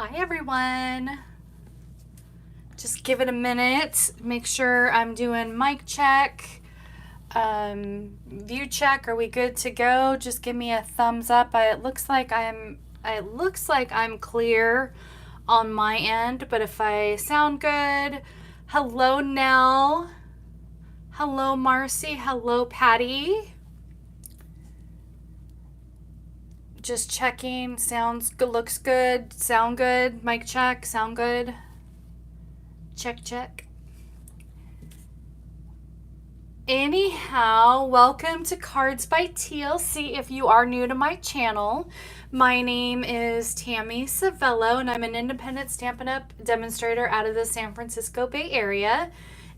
Hi everyone. Just give it a minute. Make sure I'm doing mic check, view check. Are we good to go? Just give me a thumbs up. It looks like I'm clear on my end, but if I sound good, hello Nell. Hello Marcy. Hello Patty. Just checking. Sounds good. Looks good. Sound good. Mic check. Sound good. Check, check. Anyhow, welcome to Cards by TLC. If you are new to my channel, my name is Tammy Savello, and I'm an independent Stampin' Up! Demonstrator out of the San Francisco Bay Area.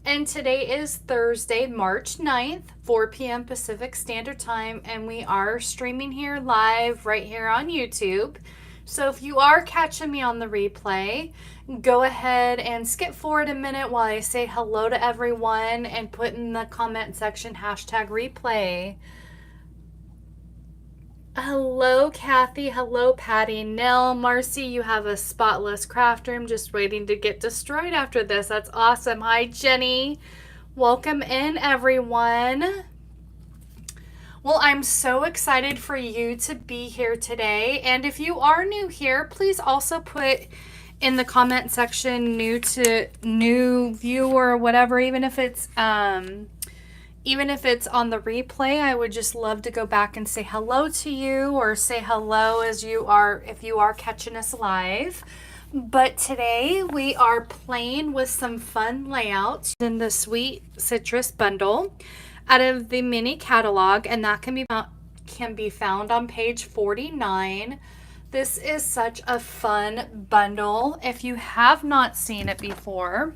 And today is Thursday, March 9th, 4 p.m. Pacific Standard Time, and we are streaming here live right here on YouTube. So if you are catching me on the replay, go ahead and skip forward a minute while I say hello to everyone and put in the comment section #replay. Hello, Kathy. Hello, Patty. Nell, Marcy, you have a spotless craft room just waiting to get destroyed after this. That's awesome. Hi, Jenny. Welcome in, everyone. Well, I'm so excited for you to be here today. And if you are new here, please also put in the comment section new viewer, whatever, even if it's on the replay. I would just love to go back and say hello to you, or say hello if you are catching us live. But today we are playing with some fun layouts in the Sweet Citrus bundle out of the mini catalog, and that can be found on page 49. This is such a fun bundle. If you have not seen it before,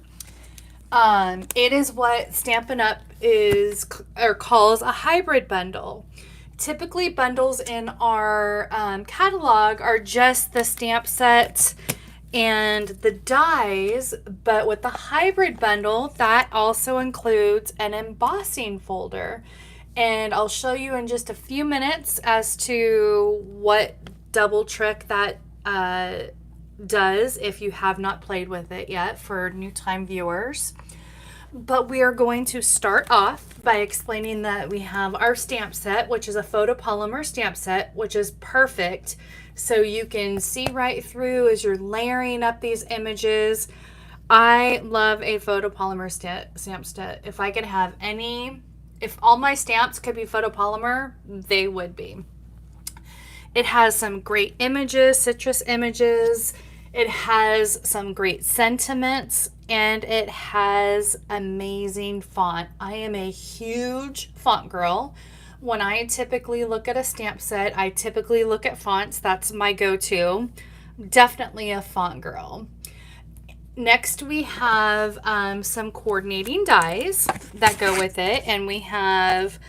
it is what Stampin' Up! Calls a hybrid bundle. Typically, bundles in our catalog are just the stamp set and the dies, but with the hybrid bundle, that also includes an embossing folder. And I'll show you in just a few minutes as to what double trick that does if you have not played with it yet for new time viewers. But we are going to start off by explaining that we have our stamp set, which is a photopolymer stamp set, which is perfect. So you can see right through as you're layering up these images. I love a photopolymer stamp set. If I could have if all my stamps could be photopolymer, they would be. It has some great images, citrus images. It has some great sentiments, and it has amazing font. I am a huge font girl. When I typically look at a stamp set, I typically look at fonts. That's my go-to. Definitely a font girl. Next, we have some coordinating dies that go with it, and we have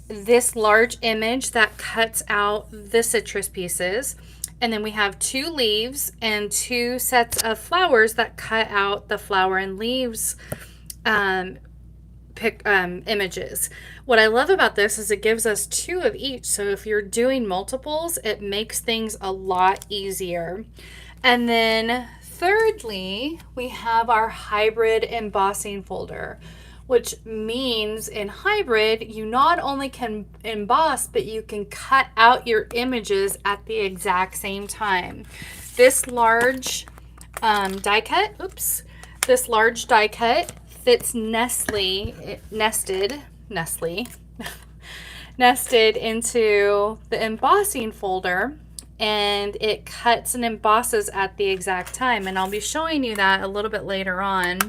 this large image that cuts out the citrus pieces. And then we have 2 leaves and 2 sets of flowers that cut out the flower and leaves images. What I love about this is it gives us 2 of each. So if you're doing multiples, it makes things a lot easier. And then thirdly, we have our hybrid embossing folder, which means in hybrid, you not only can emboss, but you can cut out your images at the exact same time. This large die cut fits nested into the embossing folder, and it cuts and embosses at the exact time. And I'll be showing you that a little bit later on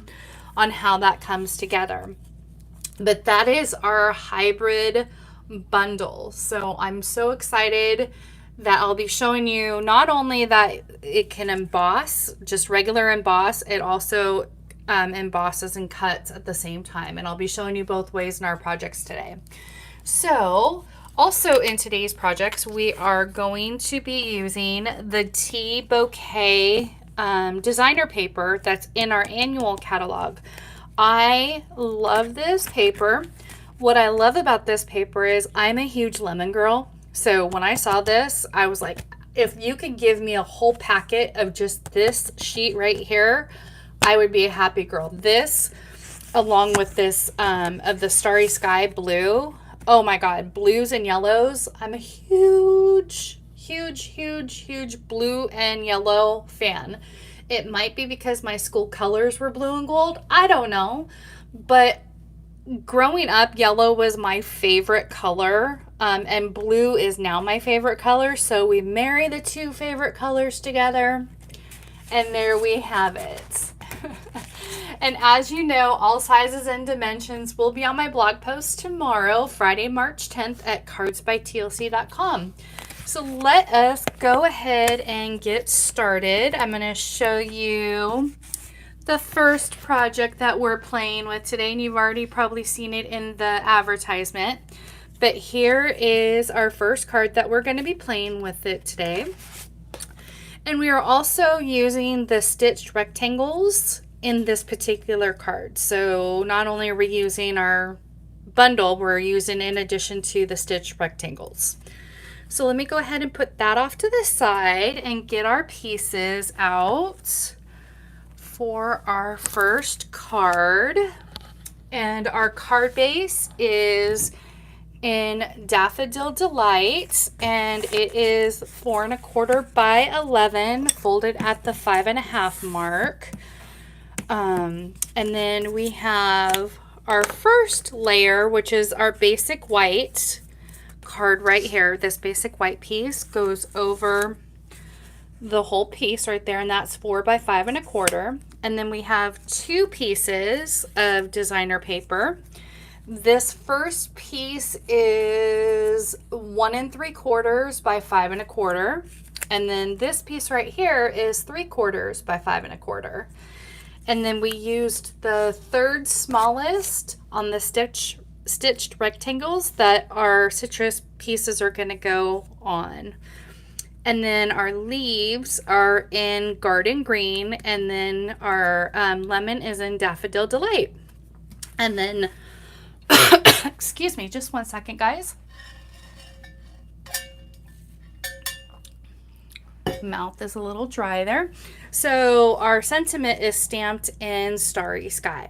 how that comes together. But that is our hybrid bundle. So I'm so excited that I'll be showing you not only that it can emboss, just regular emboss, it also embosses and cuts at the same time. And I'll be showing you both ways in our projects today. So also in today's projects, we are going to be using the Tea Bouquet designer paper that's in our annual catalog. I love this paper. What I love about this paper is I'm a huge lemon girl. So when I saw this, I was like, if you could give me a whole packet of just this sheet right here, I would be a happy girl. This, along with this of the Starry Sky blue. Oh my God, blues and yellows. I'm a huge, huge, huge, huge blue and yellow fan. It might be because my school colors were blue and gold. I don't know. But growing up, yellow was my favorite color. And blue is now my favorite color. So we marry the two favorite colors together. And there we have it. And as you know, all sizes and dimensions will be on my blog post tomorrow, Friday, March 10th at cardsbytlc.com. So let us go ahead and get started. I'm going to show you the first project that we're playing with today, and you've already probably seen it in the advertisement. But here is our first card that we're going to be playing with it today. And we are also using the stitched rectangles in this particular card. So not only are we using our bundle, we're using in addition to the stitched rectangles. So let me go ahead and put that off to the side and get our pieces out for our first card. And our card base is in Daffodil Delight, and it is 4 1/4 by 11, folded at the 5.5 mark. And then we have our first layer, which is our basic white card right here. This basic white piece goes over the whole piece right there, and that's 4 by 5 1/4. And then we have 2 pieces of designer paper. This first piece is 1 3/4 by 5 1/4. And then this piece right here is 3/4 by 5 1/4. And then we used the third smallest on the stitched rectangles that our citrus pieces are going to go on. And then our leaves are in Garden Green, and then our lemon is in Daffodil Delight. And then, excuse me, just one second, guys. Mouth is a little dry there. So our sentiment is stamped in Starry Sky.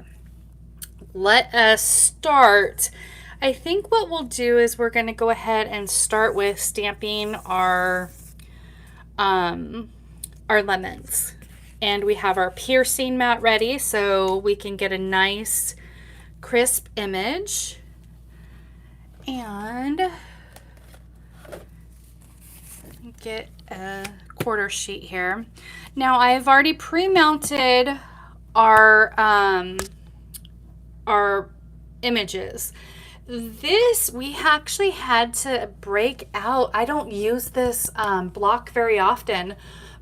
Let us start. I think what we'll do is we're going to go ahead and start with stamping our lemons. And we have our piercing mat ready so we can get a nice crisp image. And get a quarter sheet here. Now I've already pre-mounted our images. This we actually had to break out. I don't use this block very often,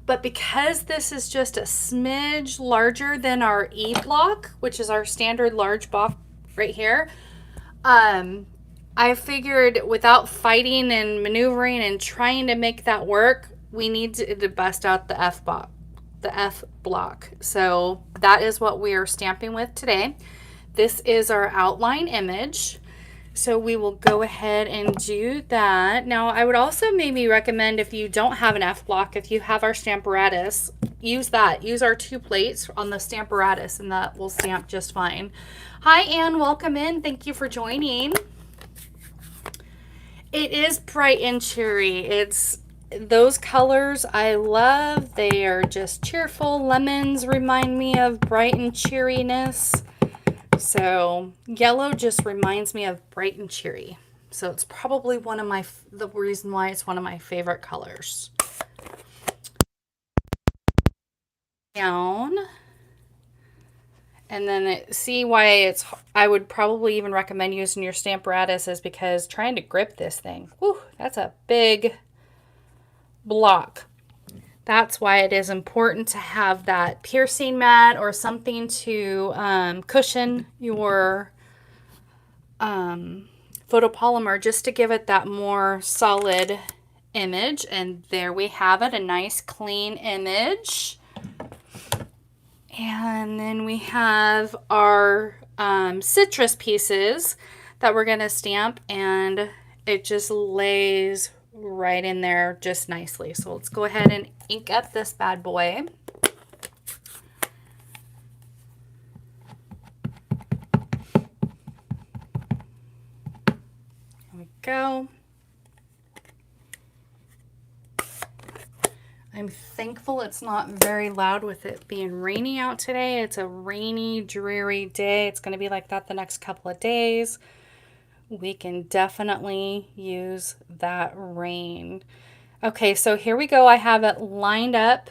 but because this is just a smidge larger than our E block, which is our standard large block right here, I figured without fighting and maneuvering and trying to make that work, we need to bust out the F block. So that is what we are stamping with today. This is our outline image. So we will go ahead and do that. Now, I would also maybe recommend, if you don't have an F block, if you have our Stamparatus, use that. Use our 2 plates on the Stamparatus, and that will stamp just fine. Hi, Anne. Welcome in. Thank you for joining. It is bright and cheery. It's those colors I love. They are just cheerful. Lemons remind me of bright and cheeriness. So yellow just reminds me of bright and cheery. So it's probably the reason why it's one of my favorite colors. Down. And then see why I would probably even recommend using your Stamparatus is because trying to grip this thing, whew, that's a big block. That's why it is important to have that piercing mat or something to cushion your photopolymer, just to give it that more solid image. And there we have it, a nice clean image. And then we have our citrus pieces that we're going to stamp, and it just lays right in there just nicely. So let's go ahead and ink up this bad boy. There we go. I'm thankful it's not very loud with it being rainy out today. It's a rainy, dreary day. It's going to be like that the next couple of days. We can definitely use that rain. Okay, so here we go. I have it lined up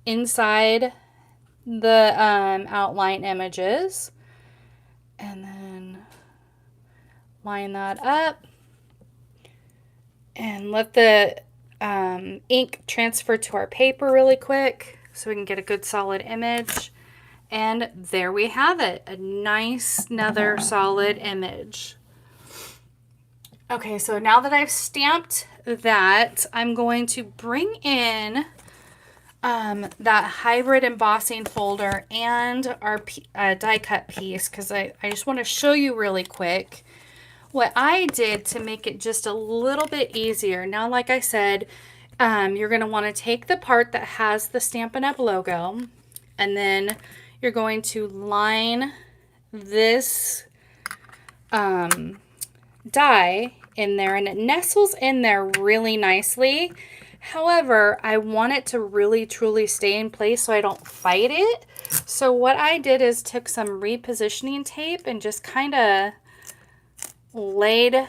inside the outline images. And then line that up. And let the ink transfer to our paper really quick so we can get a good solid image. And there we have it, a nice another solid image. Okay, so now that I've stamped that, I'm going to bring in that hybrid embossing folder and our die cut piece, because I just want to show you really quick what I did to make it just a little bit easier. Now, like I said, you're going to want to take the part that has the Stampin' Up! Logo, and then you're going to line this die in there, and it nestles in there really nicely. However, I want it to really truly stay in place so I don't fight it. So what I did is took some repositioning tape and just kind of laid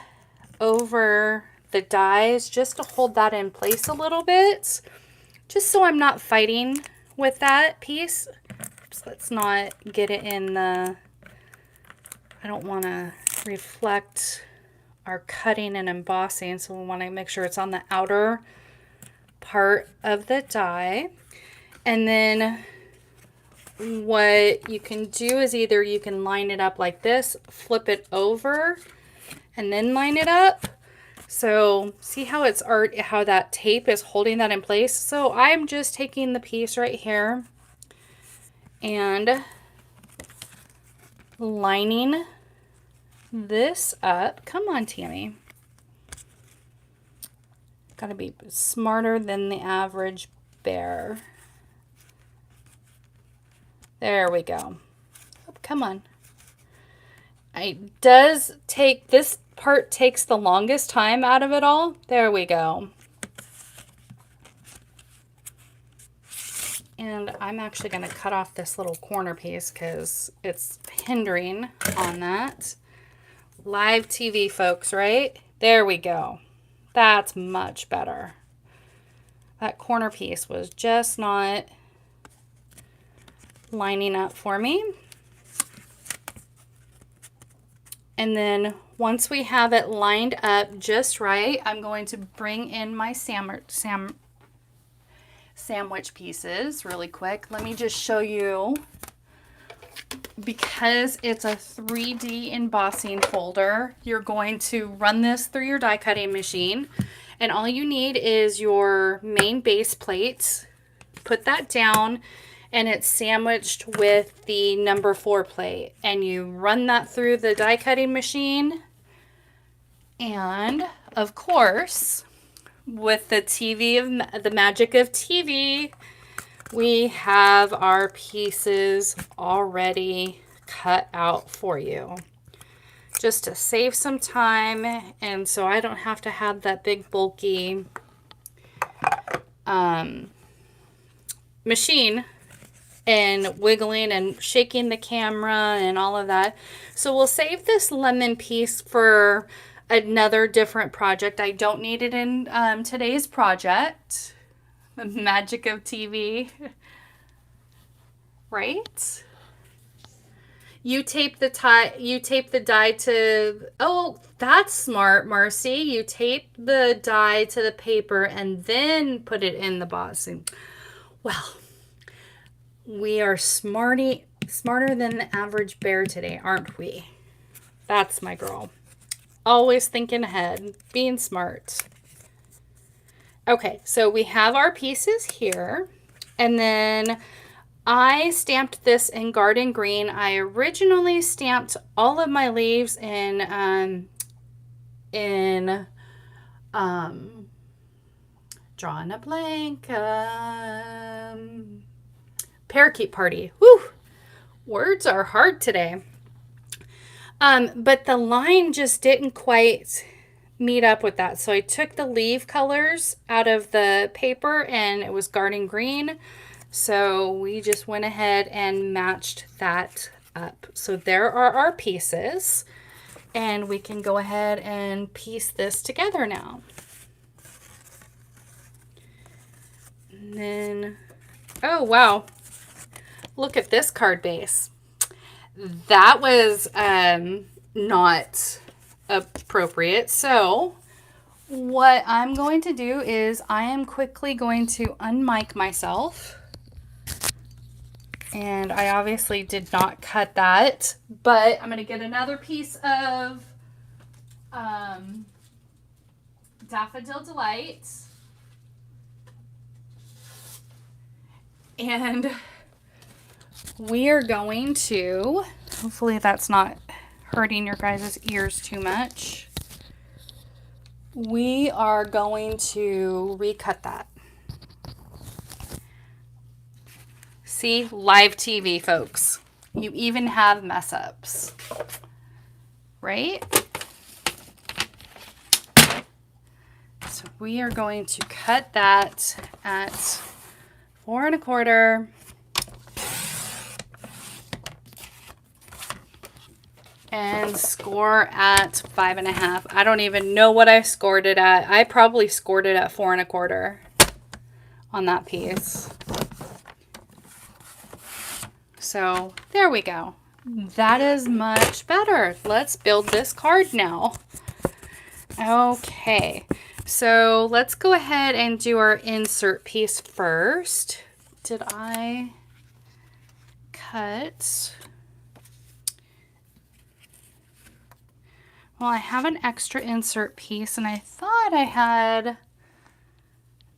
over the dies just to hold that in place a little bit, just so I'm not fighting with that piece. So let's not get it in the, I don't want to reflect our cutting and embossing, so we want to make sure it's on the outer part of the die. And then what you can do is either you can line it up like this, flip it over, and then line it up. So see how it's how that tape is holding that in place. So I'm just taking the piece right here and lining this up. Come on, Tammy. Gotta be smarter than the average bear. There we go. Oh, come on. It does take, this part takes the longest time out of it all. There we go. And I'm actually going to cut off this little corner piece because it's hindering on that. Live TV, folks, right? There we go. That's much better. That corner piece was just not lining up for me. And then once we have it lined up just right, I'm going to bring in my sandwich pieces really quick. Let me just show you, because it's a 3D embossing folder, you're going to run this through your die cutting machine, and all you need is your main base plate. Put that down, and it's sandwiched with the number 4 plate, and you run that through the die cutting machine. And of course, with the the magic of TV, we have our pieces already cut out for you, just to save some time, and so I don't have to have that big bulky machine and wiggling and shaking the camera and all of that. So we'll save this lemon piece for another different project. I don't need it in today's project. The magic of TV. Right? You tape the die to, oh, that's smart, Marcy. You tape the die to the paper and then put it in the boxing. Well, we are smarter than the average bear today, aren't we? That's my girl. Always thinking ahead, being smart. Okay, so we have our pieces here, and then I stamped this in garden green. I originally stamped all of my leaves in Drawing a blank. Parakeet party. Woo! Words are hard today. But the line just didn't quite meet up with that. So I took the leaf colors out of the paper and it was garden green. So we just went ahead and matched that up. So there are our pieces. And we can go ahead and piece this together now. And then, oh wow, look at this card base. That was not appropriate. So what I'm going to do is I am quickly going to unmic myself. And I obviously did not cut that, but I'm going to get another piece of Daffodil Delight. And we are going to, hopefully that's not hurting your guys' ears too much. We are going to recut that. See, live TV, folks. You even have mess ups, right? So we are going to cut that at 4 1/4. And score at 5 1/2. I don't even know what I scored it at. I probably scored it at 4 1/4 on that piece. So there we go. That is much better. Let's build this card now. Okay, so let's go ahead and do our insert piece first. Did I cut? Well, I have an extra insert piece, and I thought I had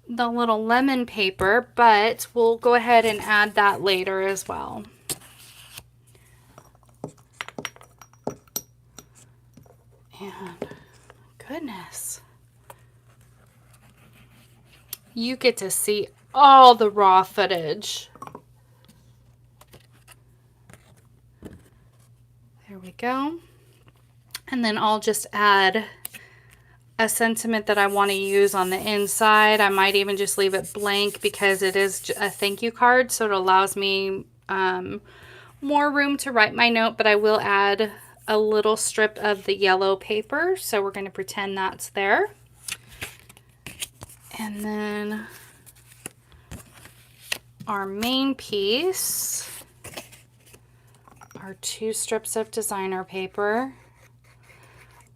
the little lemon paper, but we'll go ahead and add that later as well. And goodness, you get to see all the raw footage. There we go. And then I'll just add a sentiment that I want to use on the inside. I might even just leave it blank because it is a thank you card, so it allows me more room to write my note, but I will add a little strip of the yellow paper, so we're going to pretend that's there. And then our main piece, our 2 strips of designer paper.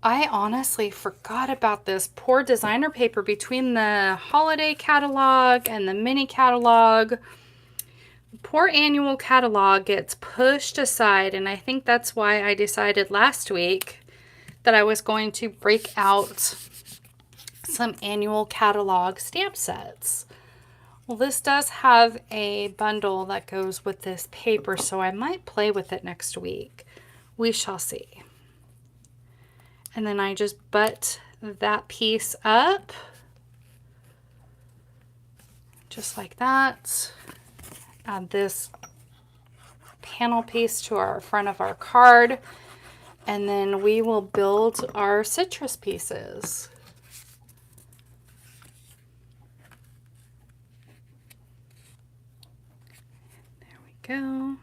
I honestly forgot about this poor designer paper between the holiday catalog and the mini catalog. Poor annual catalog gets pushed aside, and I think that's why I decided last week that I was going to break out some annual catalog stamp sets. Well, this does have a bundle that goes with this paper, so I might play with it next week. We shall see. And then I just butt that piece up, just like that. Add this panel piece to our front of our card, and then we will build our citrus pieces. There we go.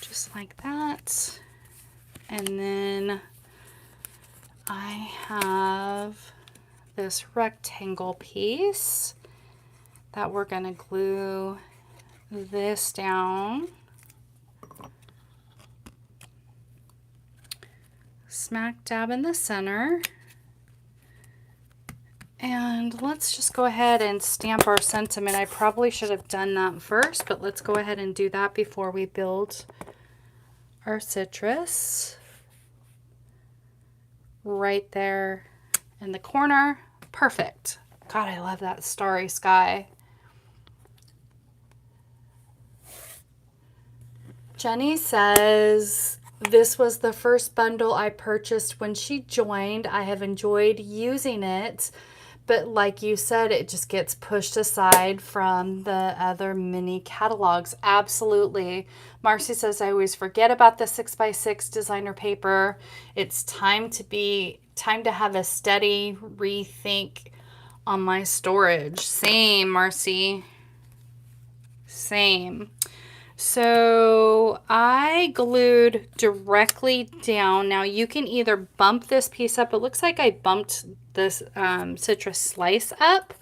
Just like that. And then I have this rectangle piece that we're going to glue this down. Smack dab in the center. And let's just go ahead and stamp our sentiment. I probably should have done that first, but let's go ahead and do that before we build our citrus. Right there in the corner. Perfect. God, I love that starry sky. Jenny says, this was the first bundle I purchased when she joined. I have enjoyed using it, But like you said, it just gets pushed aside from the other mini catalogs. Absolutely. Marcy says, I always forget about the 6x6 designer paper. It's time to have a steady rethink on my storage. Same, Marcy. Same. So I glued directly down. Now you can either bump this piece up. It looks like I bumped this citrus slice up.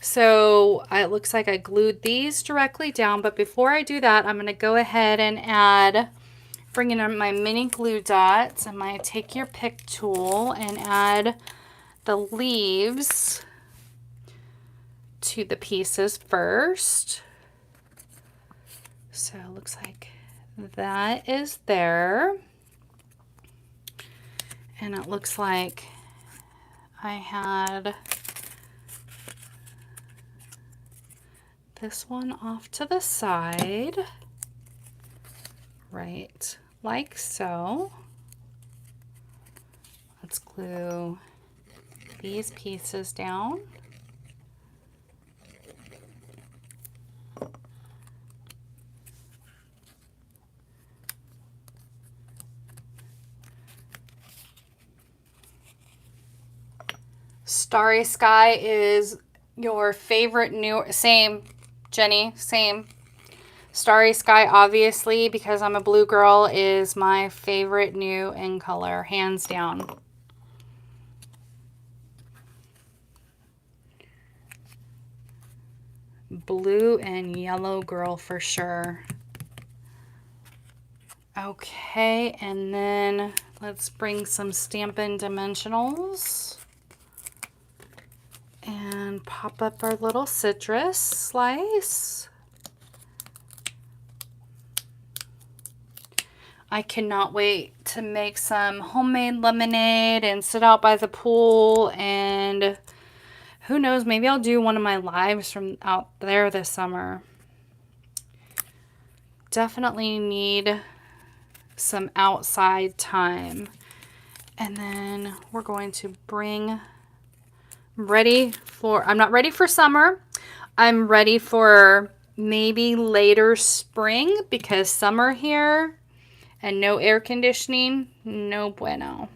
So it looks like I glued these directly down. But before I do that, I'm going to go ahead and bring in my mini glue dots. I'm going to take your pick tool and add the leaves to the pieces first. So it looks like that is there. And it looks like I had this one off to the side, right like so. Let's glue these pieces down. Starry Sky is your favorite new, same, Jenny, same. Starry Sky, obviously, because I'm a blue girl, is my favorite new in color, hands down. Blue and yellow girl for sure. Okay, and then let's bring some Stampin' Dimensionals and pop up our little citrus slice. I cannot wait to make some homemade lemonade and sit out by the pool, and who knows, maybe I'll do one of my lives from out there this summer. Definitely need some outside time. And then we're going to bring, I'm not ready for summer. I'm ready for maybe later spring, because summer here and no air conditioning, no bueno.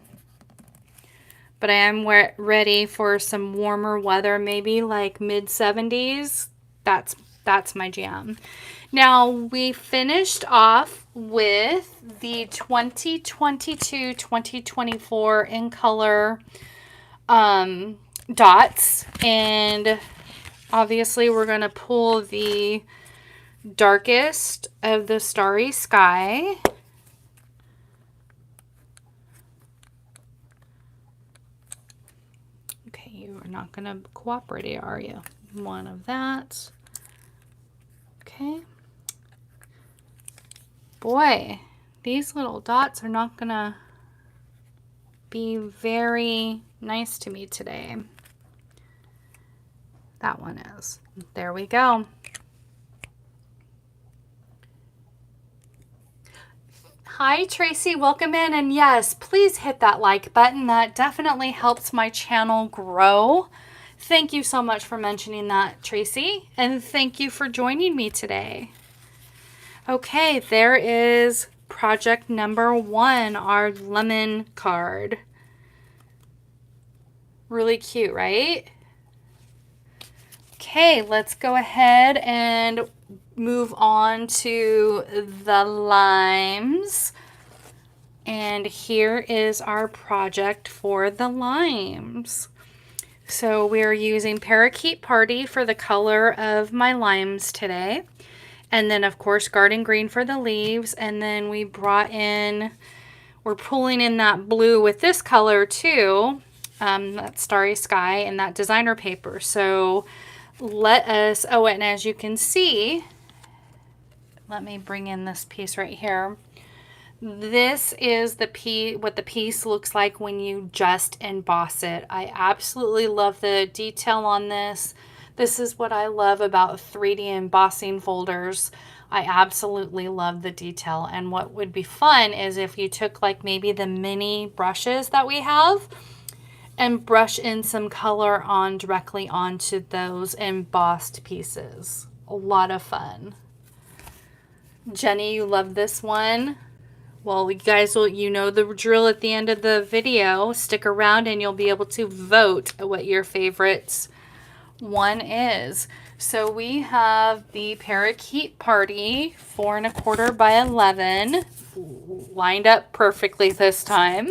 But I am ready for some warmer weather, maybe like mid-70s. That's my jam. Now, we finished off with the 2022-2024 in color dots. And obviously, we're going to pull the darkest of the Starry Sky. Okay, you are not going to cooperate, are you? One of that. Okay. Boy, these little dots are not going to be very nice to me today. That one is. There we go. Hi, Tracy. Welcome in. And yes, please hit that like button. That definitely helps my channel grow. Thank you so much for mentioning that, Tracy. And thank you for joining me today. Okay, there is project number 1, our lemon card. Really cute, right? Okay, let's go ahead and move on to the limes. And here is our project for the limes. So we're using Parakeet Party for the color of my limes today. And then, of course, Garden Green for the leaves. And then we're pulling in that blue with this color too. That Starry Sky and that designer paper. So and as you can see, let me bring in this piece right here. This is what the piece looks like when you just emboss it. I absolutely love the detail on this. This is what I love about 3D embossing folders. I absolutely love the detail. And what would be fun is if you took like maybe the mini brushes that we have and brush in some color on directly onto those embossed pieces. A lot of fun. Jenny, you love this one. Well, you guys will, you know the drill at the end of the video. Stick around and you'll be able to vote what your favorite one is. So we have the Parakeet Party 4 1/4 by 11, lined up perfectly this time.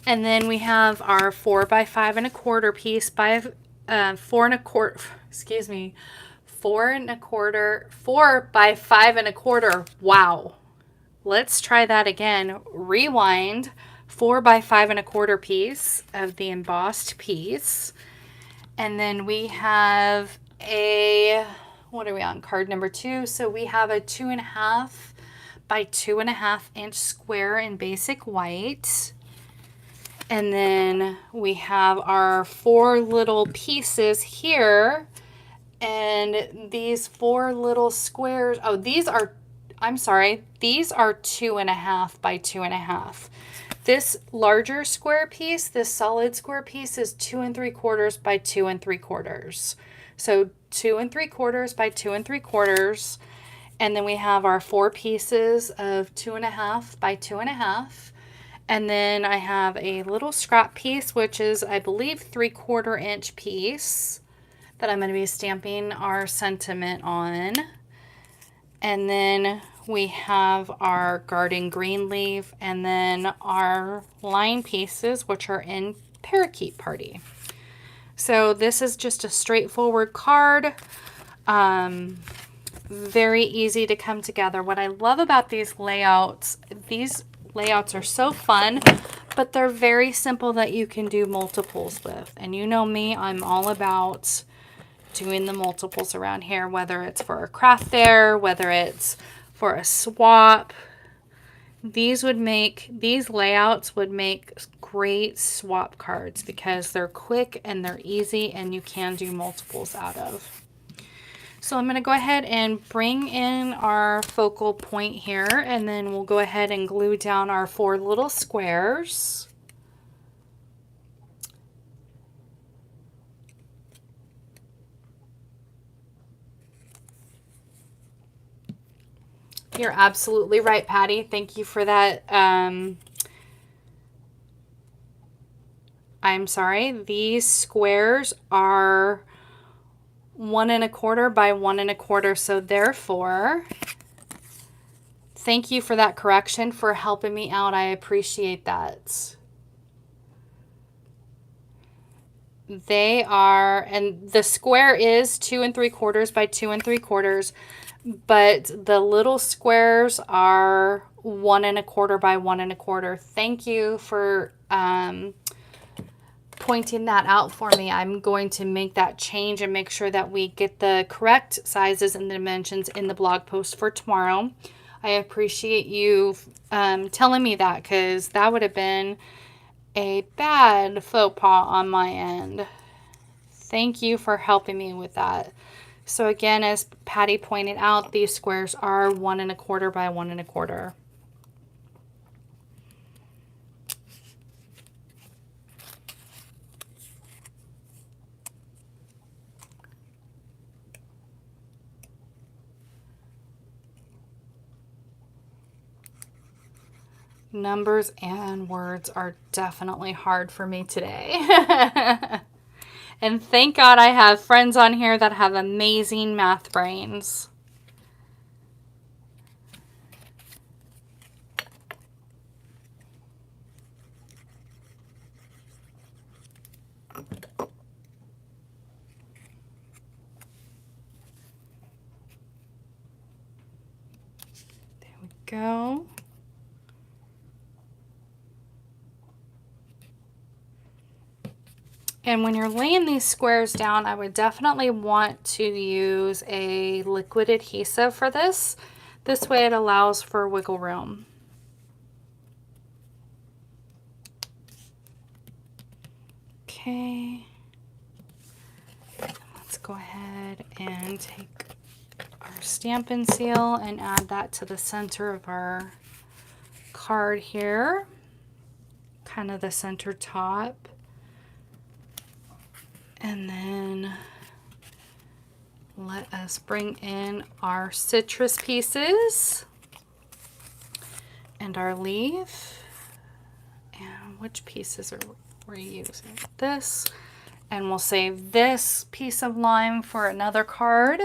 And then we have our 4 by 5 1/4 piece by 4 1/4. Excuse me, 4 1/4, 4 by 5 1/4. Wow. Let's try that again. Rewind. 4 by 5 1/4 piece of the embossed piece. And then we have a, what are we on? Card number 2. So we have a 2 1/2 by 2 1/2 inch square in basic white. And then we have our 4 little pieces here. And these 4 little squares, oh, these are, I'm sorry, these are 2 1/2 by 2 1/2. This larger square piece, this solid square piece is 2 3/4 by 2 3/4. So 2 3/4 by 2 3/4. And then we have our 4 pieces of 2 1/2 by 2 1/2. And then I have a little scrap piece, which is, I believe, 3/4 inch piece that I'm going to be stamping our sentiment on. And then we have our garden green leaf, and then our line pieces, which are in Parakeet Party. So this is just a straightforward card. Very easy to come together. What I love about these layouts are so fun, but they're very simple that you can do multiples with. And you know me, I'm all about doing the multiples around here, whether it's for a craft fair, whether it's for a swap. These layouts would make great swap cards because they're quick and they're easy and you can do multiples out of. So I'm going to go ahead and bring in our focal point here, and then we'll go ahead and glue down our 4 little squares. You're absolutely right, Patty. Thank you for that. I'm sorry. These squares are 1 1/4 by 1 1/4. So therefore, thank you for that correction, for helping me out. I appreciate that. They are, and the square is 2 3/4 by 2 3/4. But the little squares are 1 1/4 by 1 1/4. Thank you for pointing that out for me. I'm going to make that change and make sure that we get the correct sizes and dimensions in the blog post for tomorrow. I appreciate you telling me that, because that would have been a bad faux pas on my end. Thank you for helping me with that. So again, as Patty pointed out, these squares are 1 1/4 by 1 1/4. Numbers and words are definitely hard for me today. And thank God I have friends on here that have amazing math brains. There we go. And when you're laying these squares down, I would definitely want to use a liquid adhesive for this. This way it allows for wiggle room. Okay. Let's go ahead and take our Stampin' Seal and add that to the center of our card here. kind of the center top. And then let us bring in our citrus pieces and our leaf. And which pieces are we using? This. And we'll save this piece of lime for another card.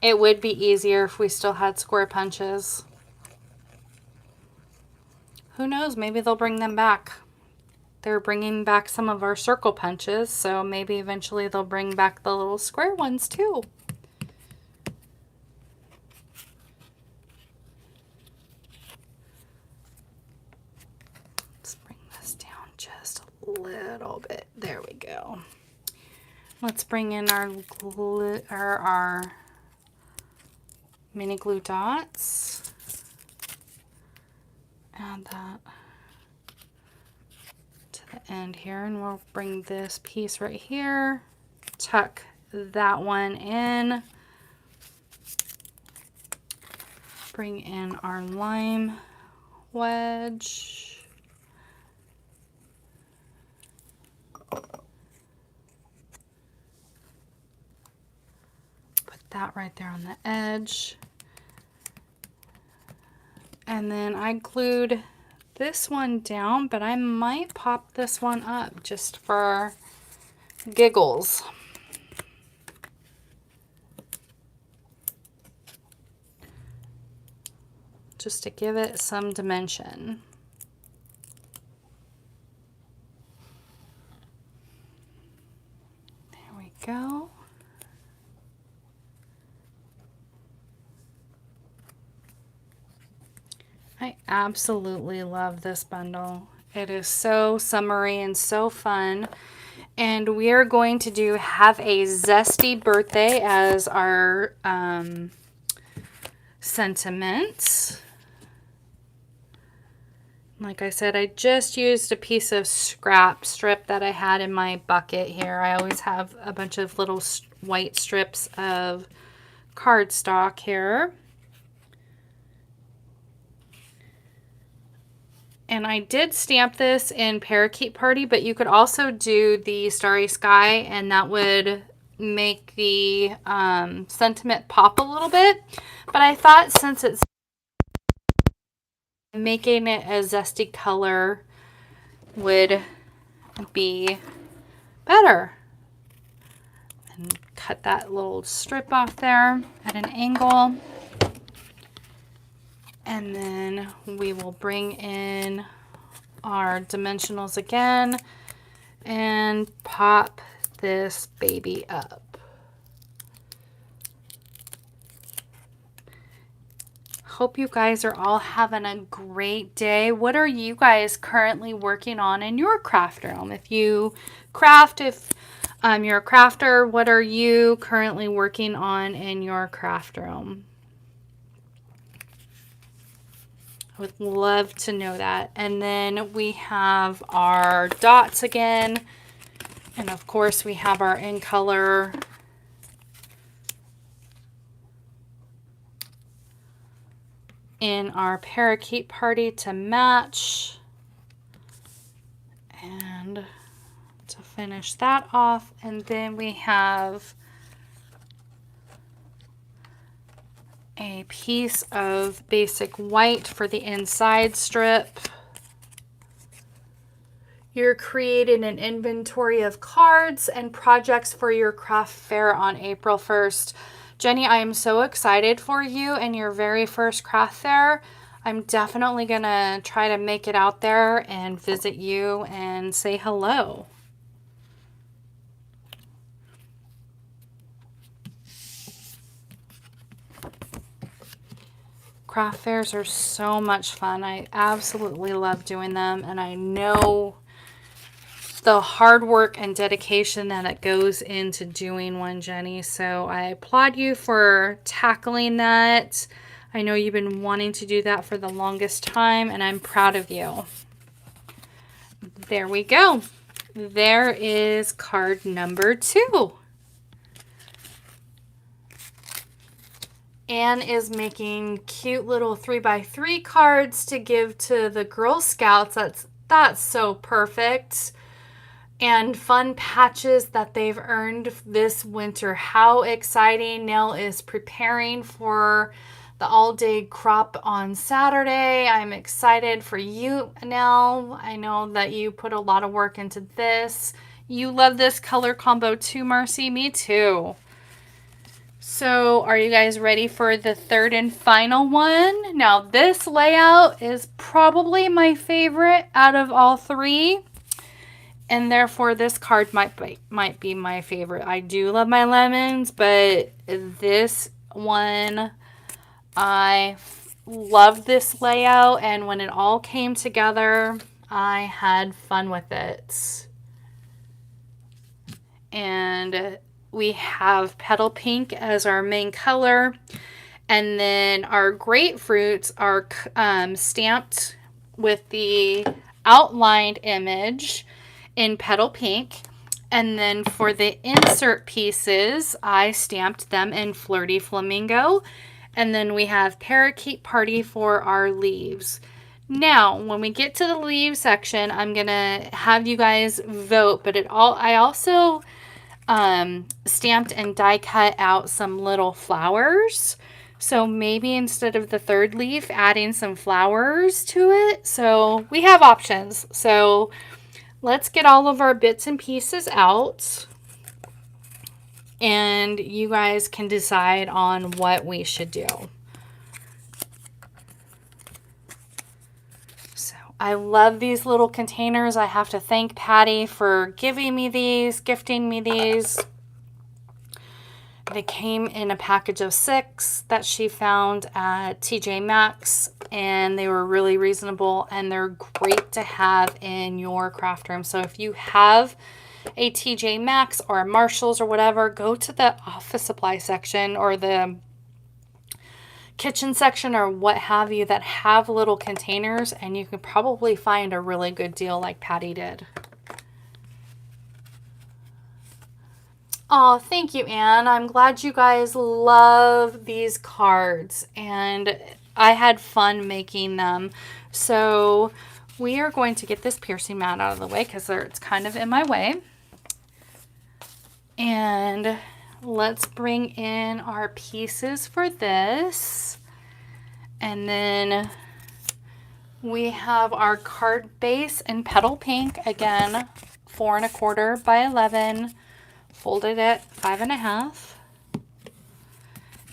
It would be easier if we still had square punches. Who knows? Maybe they'll bring them back. They're bringing back some of our circle punches, so maybe eventually they'll bring back the little square ones too. Let's bring this down just a little bit. There we go. Let's bring in our mini glue dots. Add that to the end here, and we'll bring this piece right here, tuck that one in, bring in our lime wedge, put that right there on the edge. And then I glued this one down, but I might pop this one up just for giggles. Just to give it some dimension. There we go. I absolutely love this bundle. It is so summery and so fun. And we are going to do Have a Zesty Birthday as our sentiment. Like I said, I just used a piece of scrap strip that I had in my bucket here. I always have a bunch of little white strips of cardstock here. And I did stamp this in Parakeet Party, but you could also do the Starry Sky, and that would make the sentiment pop a little bit. But I thought since it's making it a zesty color would be better. And cut that little strip off there at an angle. And then we will bring in our dimensionals again and pop this baby up. Hope you guys are all having a great day. What are you guys currently working on in your craft room? If you craft, if you're a crafter, what are you currently working on in your craft room? I would love to know that. And then we have our dots again. And of course we have our in color in our Parakeet Party to match. And to finish that off. And then we have a piece of basic white for the inside strip. You're creating an inventory of cards and projects for your craft fair on April 1st. Jenny, I am so excited for you and your very first craft fair. I'm definitely gonna try to make it out there and visit you and say hello. Craft fairs are so much fun. I absolutely love doing them, and I know the hard work and dedication that it goes into doing one, Jenny. So I applaud you for tackling that. I know you've been wanting to do that for the longest time, and I'm proud of you. There we go. there is card number 2. Anne is making cute little 3x3 cards to give to the Girl Scouts. That's so perfect. And fun patches that they've earned this winter. How exciting. Nell is preparing for the all-day crop on Saturday. I'm excited for you, Nell. I know that you put a lot of work into this. You love this color combo too, Marcy. Me too. So are you guys ready for the third and final one? Now this layout is probably my favorite out of all 3. And therefore this card might be my favorite. I do love my lemons, but this one, I love this layout. And when it all came together, I had fun with it. And we have petal pink as our main color. And then our grapefruits are stamped with the outlined image in petal pink. And then for the insert pieces, I stamped them in Flirty Flamingo. And then we have Parakeet Party for our leaves. Now, when we get to the leaves section, I'm going to have you guys vote. But I also stamped and die cut out some little flowers. So maybe instead of the third leaf, adding some flowers to it. So we have options. So let's get all of our bits and pieces out. And you guys can decide on what we should do. So I love these little containers. I have to thank Patty for gifting me these. They came in a package of 6 that she found at TJ Maxx, and they were really reasonable, and they're great to have in your craft room. So if you have a TJ Maxx or a Marshalls or whatever, go to the office supply section or the kitchen section or what have you that have little containers, and you can probably find a really good deal like Patty did. Oh, thank you, Anne. I'm glad you guys love these cards, and I had fun making them. So we are going to get this piercing mat out of the way because it's kind of in my way. And let's bring in our pieces for this. And then we have our card base in petal pink, again, 4 1/4 by 11. Folded at 5 1/2.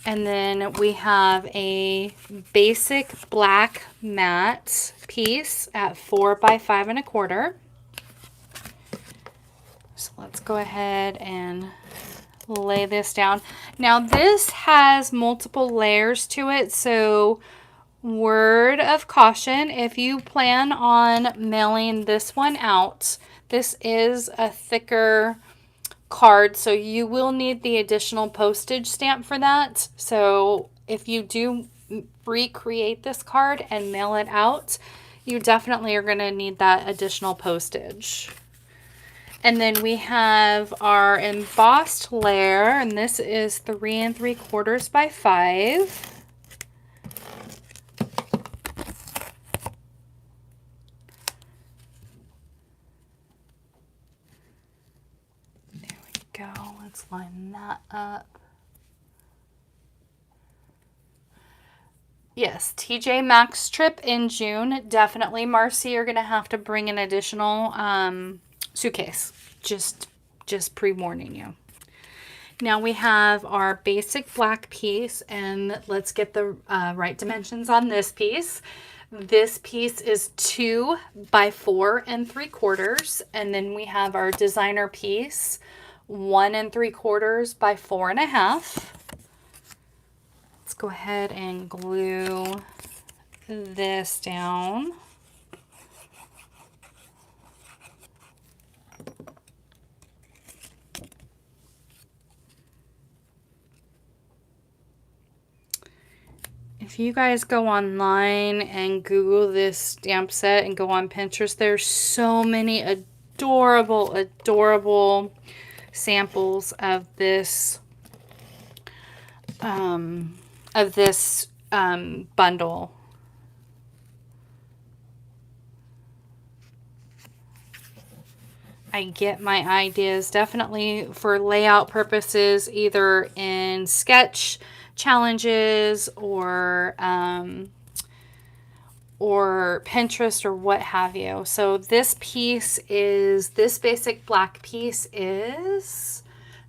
And then we have a basic black matte piece at 4 by 5 1/4. So let's go ahead and lay this down. Now this has multiple layers to it, so word of caution, if you plan on mailing this one out, this is a thicker card, so you will need the additional postage stamp for that. So if you do recreate this card and mail it out, you definitely are going to need that additional postage. And then we have our embossed layer, and this is 3 3/4 by 5. Go. Let's line that up. Yes, TJ Maxx trip in June. Definitely, Marcy, you're going to have to bring an additional suitcase. Just pre-warning you. Now we have our basic black piece, and let's get the right dimensions on this piece. This piece is 2 by 4 3/4, and then we have our designer piece, 1 3/4 by 4 1/2. Let's go ahead and glue this down. If you guys go online and Google this stamp set and go on Pinterest, there's so many adorable, adorable samples of this bundle. I get my ideas definitely for layout purposes, either in sketch challenges or Pinterest or what have you. So this basic black piece is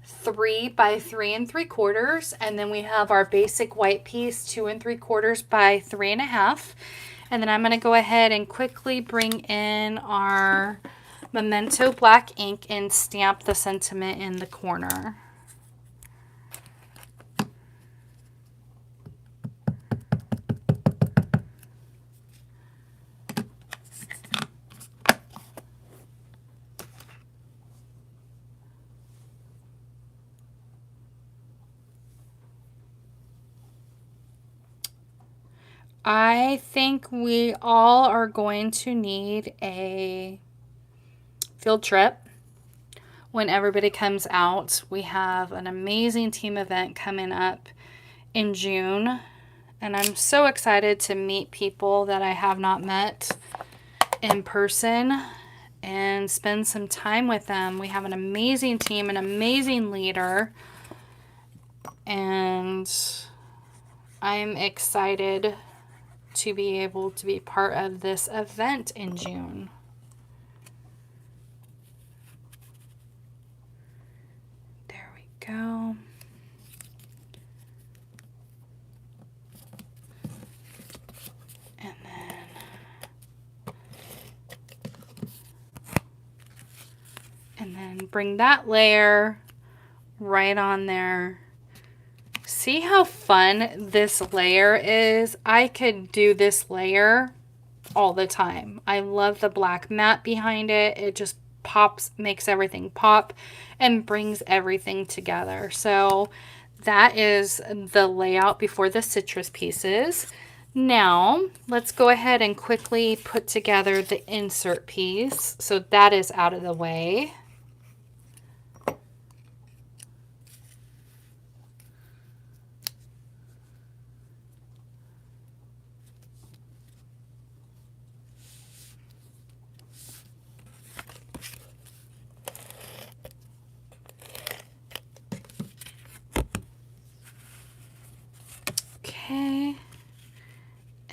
3 by 3 3/4, and then we have our basic white piece 2 3/4 by 3 1/2. And then I'm going to go ahead and quickly bring in our Memento black ink and stamp the sentiment in the corner. I think we all are going to need a field trip when everybody comes out. We have an amazing team event coming up in June, and I'm so excited to meet people that I have not met in person and spend some time with them. We have an amazing team, an amazing leader, and I'm excited to be able to be part of this event in June. There we go. And then bring that layer right on there. See how fun this layer is? I could do this layer all the time. I love the black matte behind it. It just pops, makes everything pop and brings everything together. So that is the layout before the citrus pieces. Now let's go ahead and quickly put together the insert piece. So that is out of the way. Okay,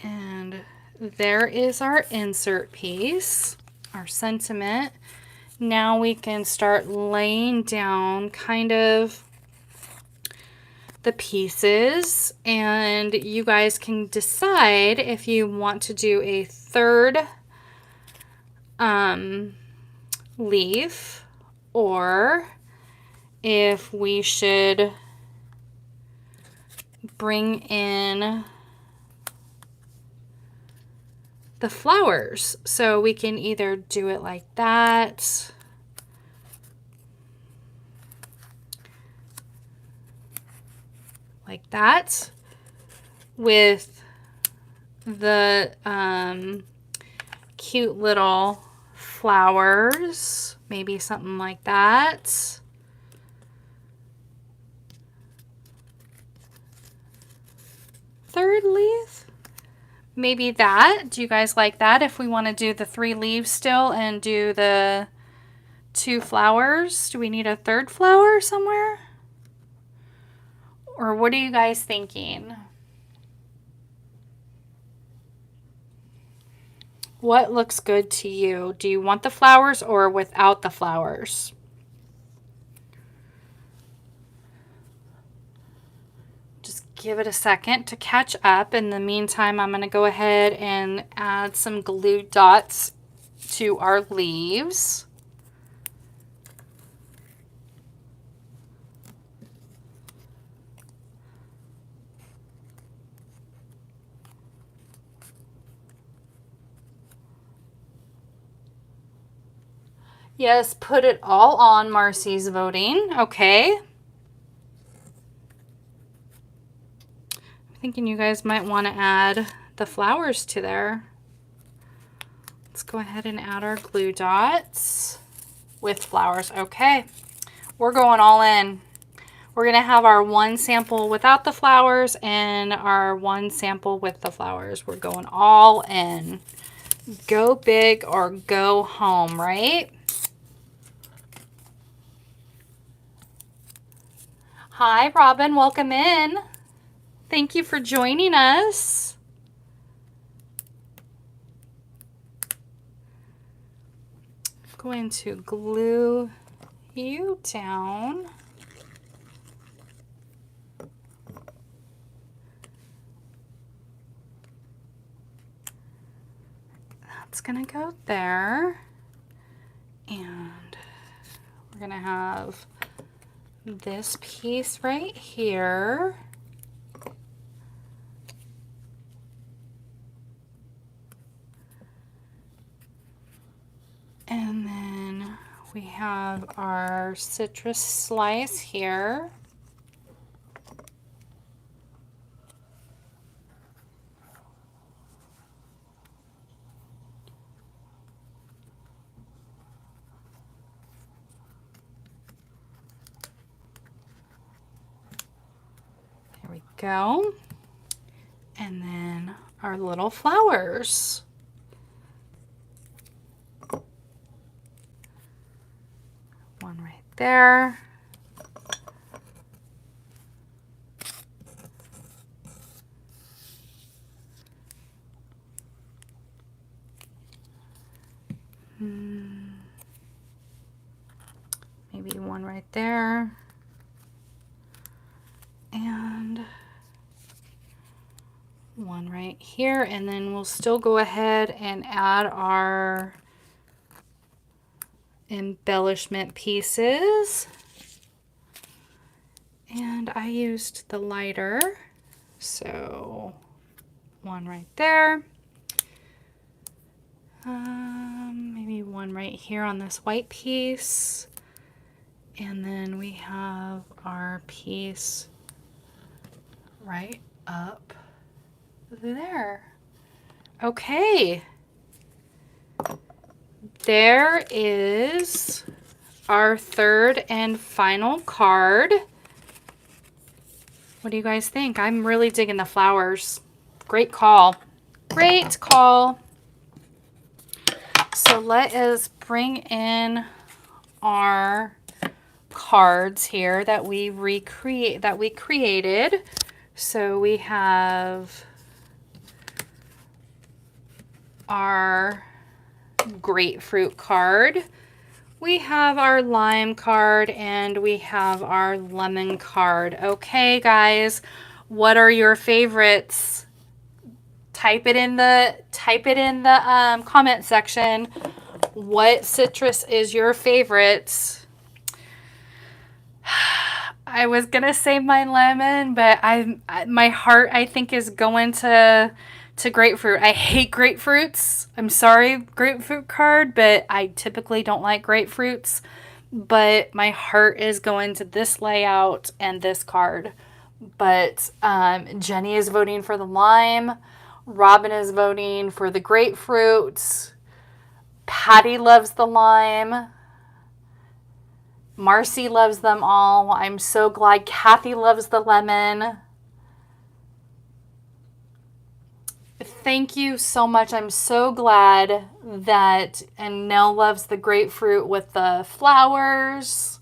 and there is our insert piece, our sentiment. Now we can start laying down kind of the pieces, and you guys can decide if you want to do a third leaf or if we should bring in the flowers. So we can either do it like that, with the cute little flowers, maybe something like that. Third leaf, maybe that. Do you guys like that? If we want to do the 3 leaves still and do the 2 flowers, do we need a third flower somewhere? Or what are you guys thinking? What looks good to you? Do you want the flowers or without the flowers? Give it a second to catch up. In the meantime, I'm going to go ahead and add some glue dots to our leaves. Yes, put it all on. Marcy's voting. Okay. Thinking you guys might want to add the flowers to there. Let's go ahead and add our glue dots. with flowers. Okay, we're going all in. We're going to have our one sample without the flowers and our one sample with the flowers. We're going all in. Go big or go home, right? Hi, Robin. Welcome in. Thank you for joining us. I'm going to glue you down. That's gonna go there. And we're gonna have this piece right here. And then we have our citrus slice here. There we go. And then our little flowers. One right there. Maybe one right there. And one right here. And then we'll still go ahead and add our embellishment pieces. And I used the lighter, so one right there. Maybe one right here on this white piece. And then we have our piece right up there. Okay. There is our third and final card. What do you guys think? I'm really digging the flowers. Great call. Great call. So let us bring in our cards here that we created. So we have our grapefruit card, we have our lime card, and we have our lemon card. Okay, guys, what are your favorites? Type it in the comment section. What citrus is your favorite? I was gonna say my lemon, but my heart, I think, is going to grapefruit. I hate grapefruits. I'm sorry, grapefruit card, but I typically don't like grapefruits. But my heart is going to this layout and this card. But Jenny is voting for the lime. Robin is voting for the grapefruit. Patty loves the lime. Marcy loves them all. I'm so glad. Kathy loves the lemon. Thank you so much. I'm so glad that, and Nell loves the grapefruit with the flowers.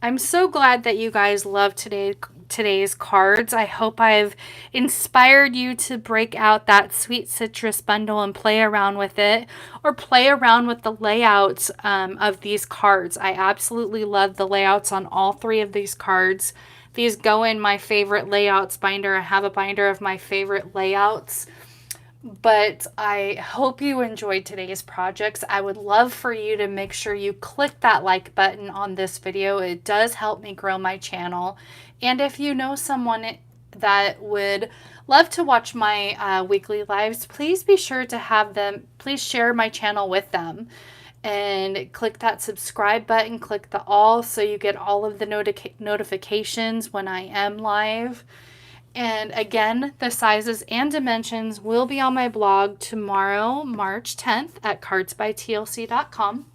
I'm so glad that you guys love today's cards. I hope I've inspired you to break out that sweet citrus bundle and play around with it, or play around with the layouts of these cards. I absolutely love the layouts on all three of these cards. These go in my favorite layouts binder. I have a binder of my favorite layouts. But I hope you enjoyed today's projects. I would love for you to make sure you click that like button on this video. It does help me grow my channel. And if you know someone that would love to watch my weekly lives, please be sure to have them, please share my channel with them. And click that subscribe button, click the all, so you get all of the notifications when I am live. And again, the sizes and dimensions will be on my blog tomorrow, March 10th at cardsbytlc.com.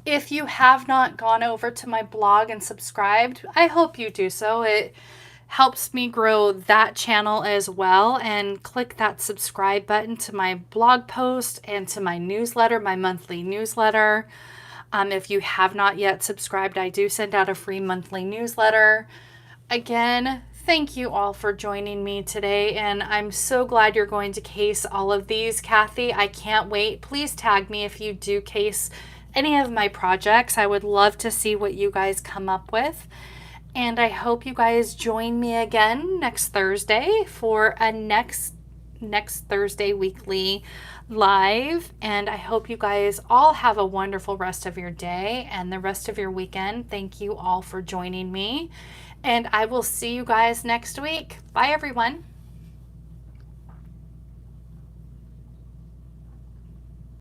If you have not gone over to my blog and subscribed, I hope you do so. It helps me grow that channel as well. And click that subscribe button to my blog post and to my newsletter, my monthly newsletter. If you have not yet subscribed, I do send out a free monthly newsletter. Again, thank you all for joining me today, and I'm so glad you're going to case all of these, Kathy. I can't wait. Please tag me if you do case any of my projects. I would love to see what you guys come up with. And I hope you guys join me again next Thursday for a next Thursday weekly live. And I hope you guys all have a wonderful rest of your day and the rest of your weekend. Thank you all for joining me. And I will see you guys next week. Bye, everyone.